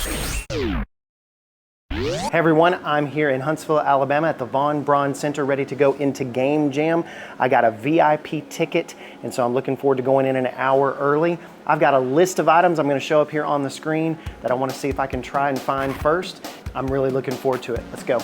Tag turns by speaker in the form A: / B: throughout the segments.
A: Hey everyone, I'm here in Huntsville, Alabama at the Von Braun Center ready to go into Game Jam. I got a VIP ticket and so I'm looking forward to going in an hour early. I've got a list of items I'm going to show up here on the screen that I want to see if I can try and find first. I'm really looking forward to it. Let's go.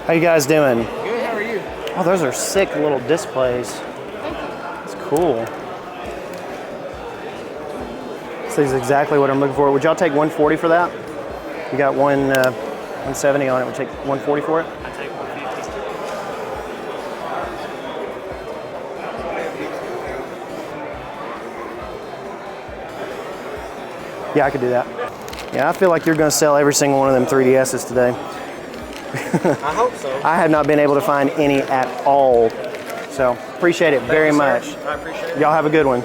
A: How you guys doing?
B: Good, how are you?
A: Oh, those are sick little displays. It's cool. This is exactly what I'm looking for. Would y'all take 140 for that? You got 170 on it. Would you take 140 for it?
B: I take 150.
A: Yeah, I could do that. Yeah, I feel like you're going to sell every single one of them 3DSs today.
B: I hope so.
A: I have not been able to find any at all. So appreciate it very much.
B: I appreciate it.
A: Y'all have a good one.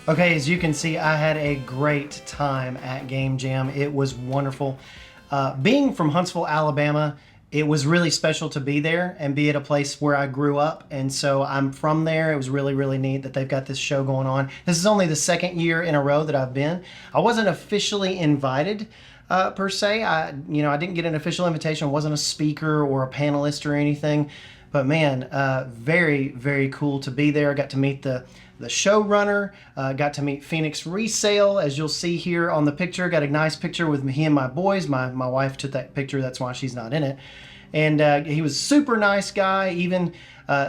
A: Okay, as you can see, I had a great time at Game Jam. It was wonderful. Being from Huntsville, Alabama, it was really special to be there and be at a place where I grew up. And so I'm from there. It was really, really neat that they've got this show going on. This is only the second year in a row that I've been. I wasn't officially invited per se. I didn't get an official invitation. I wasn't a speaker or a panelist or anything. But man, very, very cool to be there. I got to meet the showrunner, got to meet Phoenix Resale, as you'll see here on the picture. Got a nice picture with me and my boys. My wife took that picture, that's why she's not in it. And he was a super nice guy, even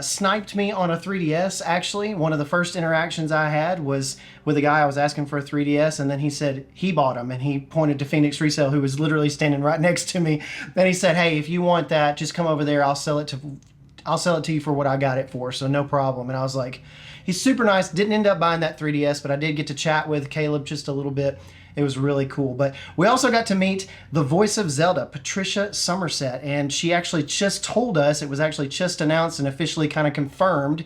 A: sniped me on a 3DS, actually. One of the first interactions I had was with a guy I was asking for a 3DS, and then he said he bought them, and he pointed to Phoenix Resale, who was literally standing right next to me. Then he said, hey, if you want that, just come over there, I'll sell it to you for what I got it for, so no problem. And I was like, he's super nice. Didn't end up buying that 3DS, but I did get to chat with Caleb just a little bit. It was really cool. But we also got to meet the voice of Zelda, Patricia Summerset, and she actually just told us, it was actually just announced and officially kind of confirmed,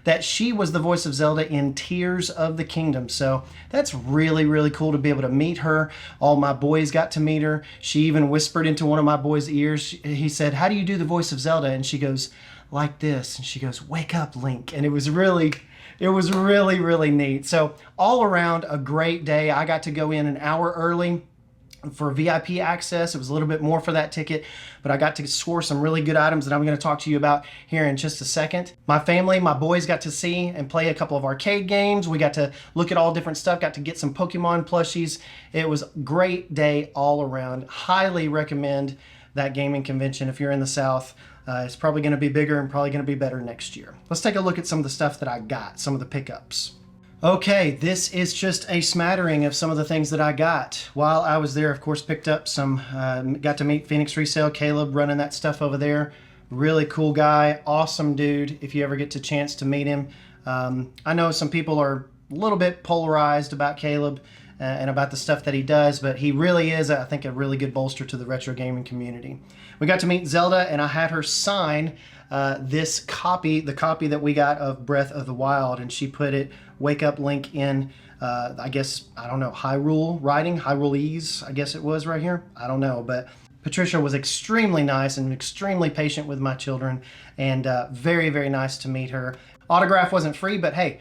A: that she was the voice of Zelda in Tears of the Kingdom. So that's really, really cool to be able to meet her. All my boys got to meet her. She even whispered into one of my boys' ears. He said, how do you do the voice of Zelda? And she goes, like this. And she goes, wake up, Link. And it was really, really neat. So all around a great day. I got to go in an hour early for VIP access. It was a little bit more for that ticket, but I got to score some really good items that I'm going to talk to you about here in just a second. My family, my boys got to see and play a couple of arcade games. We got to look at all different stuff, got to get some Pokemon plushies. It was a great day all around. Highly recommend that gaming convention if you're in the South. It's probably going to be bigger and probably going to be better next year. Let's take a look at some of the stuff that I got, some of the pickups. Okay, this is just a smattering of some of the things that I got. While I was there, of course, picked up some, got to meet Phoenix Resale, Caleb running that stuff over there. Really cool guy, awesome dude, if you ever get the chance to meet him. I know some people are a little bit polarized about Caleb and about the stuff that he does, but he really is, I think, a really good bolster to the retro gaming community. We got to meet Zelda, and I had her sign this copy, the copy that we got of Breath of the Wild, and she put it, Wake Up Link, in, I guess, I don't know, Hyrule writing, Hyruleese, I guess it was right here. I don't know, but Patricia was extremely nice and extremely patient with my children, and very, very nice to meet her. Autograph wasn't free, but hey,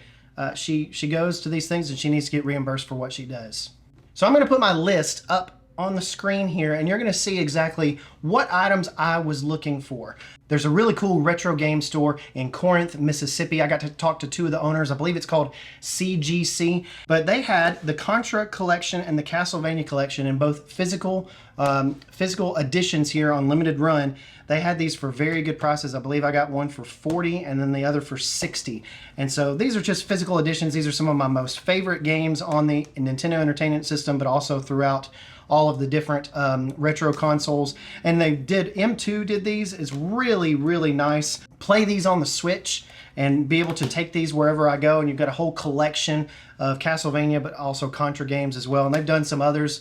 A: she goes to these things and she needs to get reimbursed for what she does. So I'm going to put my list up on the screen here, and you're going to see exactly what items I was looking for. There's a really cool retro game store in Corinth, Mississippi. I got to talk to two of the owners. I believe it's called CGC, but they had the Contra collection and the Castlevania collection in both physical editions here on limited run. They had these for very good prices. I believe I got one for 40 and then the other for 60. And so these are just physical editions. These are some of my most favorite games on the Nintendo Entertainment System, but also throughout all of the different retro consoles. And they did, M2 did these. It's really, really nice. Play these on the Switch and be able to take these wherever I go. And you've got a whole collection of Castlevania, but also Contra games as well. And they've done some others.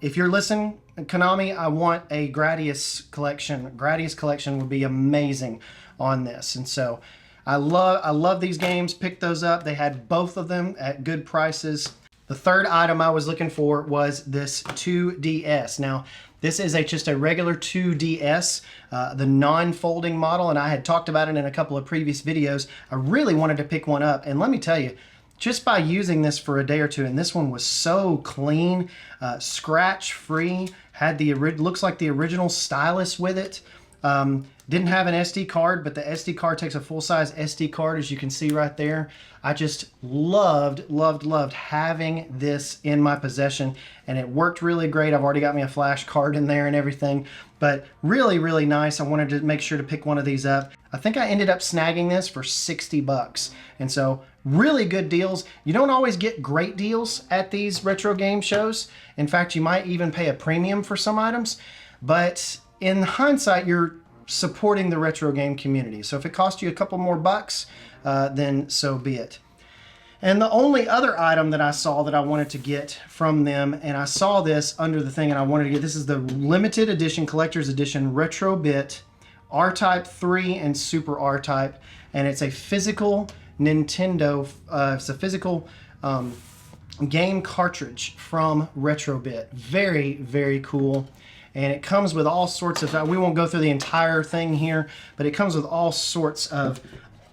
A: If you're listening, Konami, I want a Gradius collection. Gradius collection would be amazing on this. And so I love these games. Pick those up. They had both of them at good prices. The third item I was looking for was this 2DS. Now, this is just a regular 2DS, the non-folding model, and I had talked about it in a couple of previous videos. I really wanted to pick one up, and let me tell you, just by using this for a day or two, and this one was so clean, scratch-free, had looks like the original stylus with it. Didn't have an SD card, but the SD card takes a full-size SD card, as you can see right there. I just loved having this in my possession, and it worked really great. I've already got me a flash card in there and everything, but really, really nice. I wanted to make sure to pick one of these up. I think I ended up snagging this for 60 bucks, and so really good deals. You don't always get great deals at these retro game shows. In fact, you might even pay a premium for some items, but in hindsight, you're supporting the retro game community. So if it costs you a couple more bucks, then so be it. And the only other item that I saw that I wanted to get from them, and I saw this under the thing and I wanted to get, this is the limited edition, collector's edition, Retro Bit, R-Type 3 and Super R-Type, and it's a physical Nintendo, it's a physical game cartridge from Retro Bit. Very, very cool. And it comes with all sorts of, we won't go through the entire thing here, but it comes with all sorts of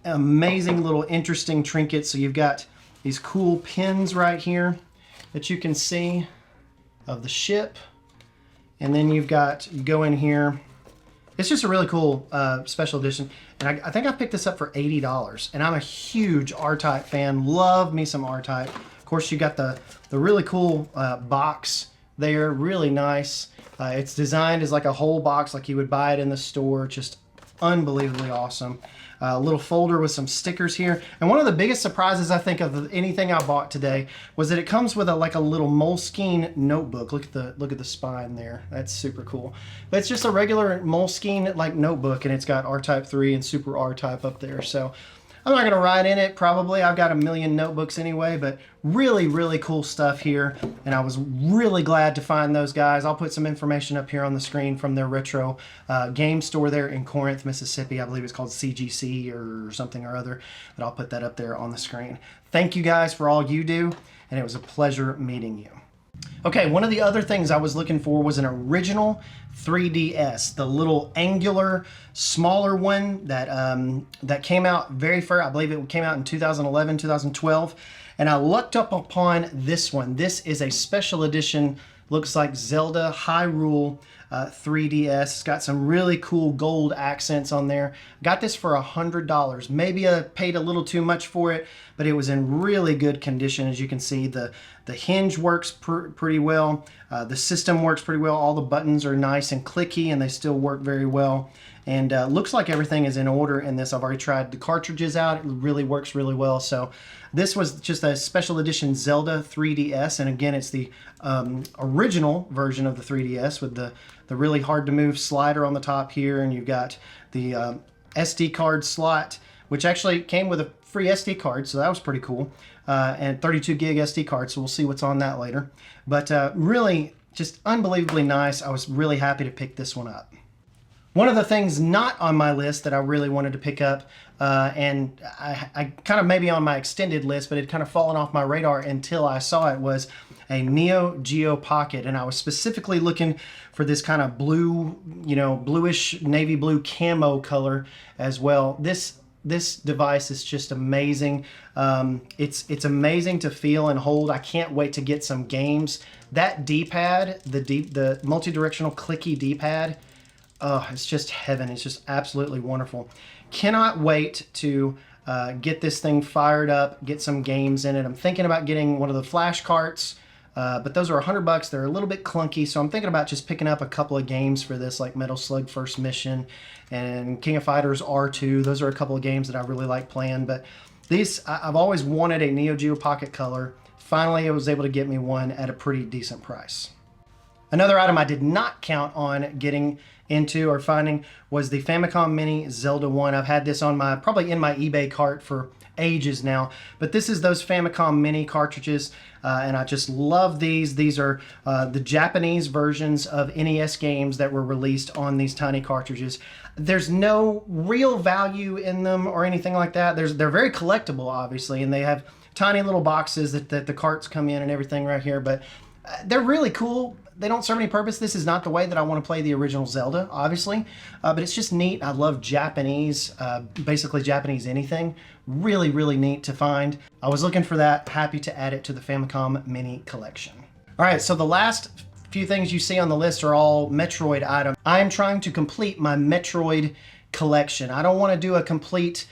A: amazing little interesting trinkets. So you've got these cool pins right here that you can see of the ship. And then you go in here. It's just a really cool special edition. And I think I picked this up for $80. And I'm a huge R-Type fan. Love me some R-Type. Of course, you got the really cool box there. Really nice. It's designed as like a whole box, like you would buy it in the store. Just unbelievably awesome. A little folder with some stickers here. And one of the biggest surprises I think of anything I bought today was that it comes with like a little Moleskine notebook. Look at the spine there. That's super cool. But it's just a regular Moleskine like notebook, and it's got R-Type 3 and Super R-Type up there. So I'm not going to write in it, probably. I've got a million notebooks anyway, but really, really cool stuff here. And I was really glad to find those guys. I'll put some information up here on the screen from their retro game store there in Corinth, Mississippi. I believe it's called CGC or something or other, but I'll put that up there on the screen. Thank you guys for all you do, and it was a pleasure meeting you. Okay, one of the other things I was looking for was an original 3DS, the little angular, smaller one that came out very first. I believe it came out in 2011, 2012, and I looked up upon this one. This is a special edition, looks like Zelda Hyrule 3DS. It's got some really cool gold accents on there. Got this for $100. Maybe I paid a little too much for it, but it was in really good condition. As you can see, the hinge works pretty well. The system works pretty well. All the buttons are nice and clicky, and they still work very well. And looks like everything is in order in this. I've already tried the cartridges out. It really works really well. So this was just a special edition Zelda 3DS. And again, it's the original version of the 3DS with the really hard to move slider on the top here. And you've got the SD card slot, which actually came with a free SD card. So that was pretty cool. And 32 gig SD card. So we'll see what's on that later. But really just unbelievably nice. I was really happy to pick this one up. One of the things not on my list that I really wanted to pick up, and I kind of maybe on my extended list, but it kind of fallen off my radar until I saw it, was a Neo Geo Pocket. And I was specifically looking for this kind of blue, bluish navy blue camo color as well. This device is just amazing. It's amazing to feel and hold. I can't wait to get some games That D-pad, the multi-directional clicky D-pad, oh, it's just heaven. It's just absolutely wonderful. Cannot wait to get this thing fired up, get some games in it. I'm thinking about getting one of the flash carts, but those are $100. They're a little bit clunky, so I'm thinking about just picking up a couple of games for this, like Metal Slug First Mission and King of Fighters R2. Those are a couple of games that I really like playing, but these, I've always wanted a Neo Geo Pocket Color. Finally, I was able to get me one at a pretty decent price. Another item I did not count on getting into or finding was the Famicom Mini Zelda 1. I've had this on probably in my eBay cart for ages now, but this is those Famicom Mini cartridges, and I just love these. These are the Japanese versions of NES games that were released on these tiny cartridges. There's no real value in them or anything like that. They're very collectible, obviously, and they have tiny little boxes that the carts come in and everything right here, but they're really cool. They don't serve any purpose. This is not the way that I want to play the original Zelda, obviously, but it's just neat. I love Japanese, basically Japanese anything. Really, really neat to find. I was looking for that. Happy to add it to the Famicom Mini collection. All right, so the last few things you see on the list are all Metroid items. I am trying to complete my Metroid collection. I don't want to do a complete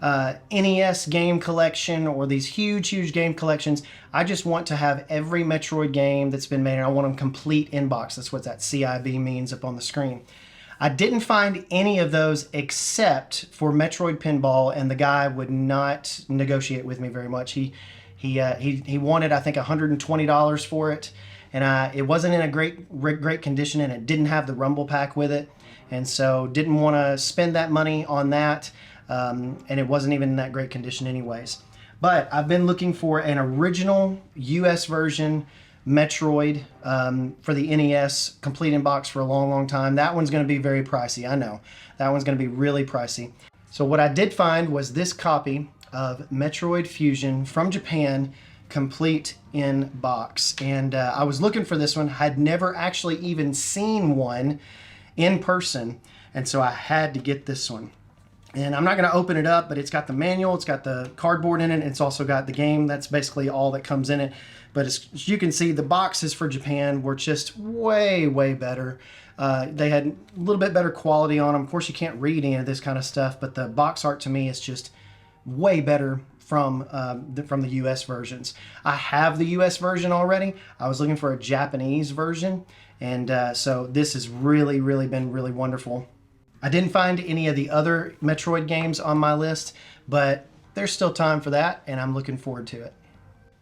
A: NES game collection or these huge game collections. I just want to have every Metroid game that's been made, and I want them complete in box. That's what that CIB means up on the screen. I didn't find any of those except for Metroid Pinball, and the guy would not negotiate with me very much. He wanted, I think, $120 for it, and it wasn't in a great condition, and it didn't have the Rumble Pack with it, and so didn't want to spend that money on that. And it wasn't even in that great condition anyways. But I've been looking for an original US version Metroid for the NES, complete in box, for a long time. That one's going to be very pricey, I know. That one's going to be really pricey. So what I did find was this copy of Metroid Fusion from Japan, complete in box. And I was looking for this one. I'd never actually even seen one in person, and so I had to get this one. And I'm not going to open it up, but it's got the manual, it's got the cardboard in it, and it's also got the game. That's basically all that comes in it. But as you can see, the boxes for Japan were just way better. They had a little bit better quality on them. Of course, you can't read any of this kind of stuff, but the box art to me is just way better from the US versions. I have the US version already. I was looking for a Japanese version, and so this has really been really wonderful. I didn't find any of the other Metroid games on my list, but there's still time for that, and I'm looking forward to it.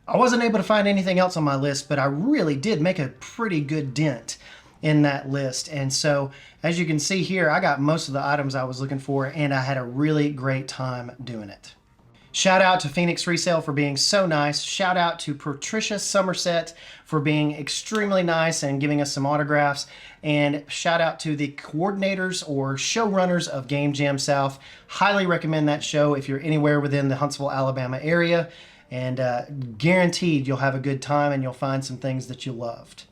A: I wasn't able to find anything else on my list, but I really did make a pretty good dent in that list. And so, as you can see here, I got most of the items I was looking for, and I had a really great time doing it. Shout out to Phoenix Resale for being so nice. Shout out to Patricia Summerset for being extremely nice and giving us some autographs. And shout out to the coordinators or showrunners of Game Jam South. Highly recommend that show if you're anywhere within the Huntsville, Alabama area. And guaranteed you'll have a good time and you'll find some things that you loved.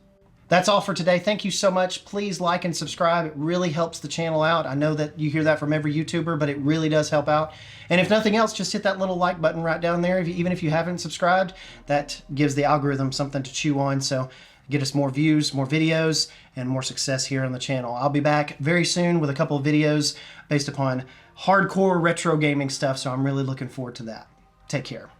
A: That's all for today. Thank you so much. Please like and subscribe. It really helps the channel out. I know that you hear that from every YouTuber, but it really does help out. And if nothing else, just hit that little like button right down there. Even if you haven't subscribed, that gives the algorithm something to chew on. So get us more views, more videos, and more success here on the channel. I'll be back very soon with a couple of videos based upon hardcore retro gaming stuff. So I'm really looking forward to that. Take care.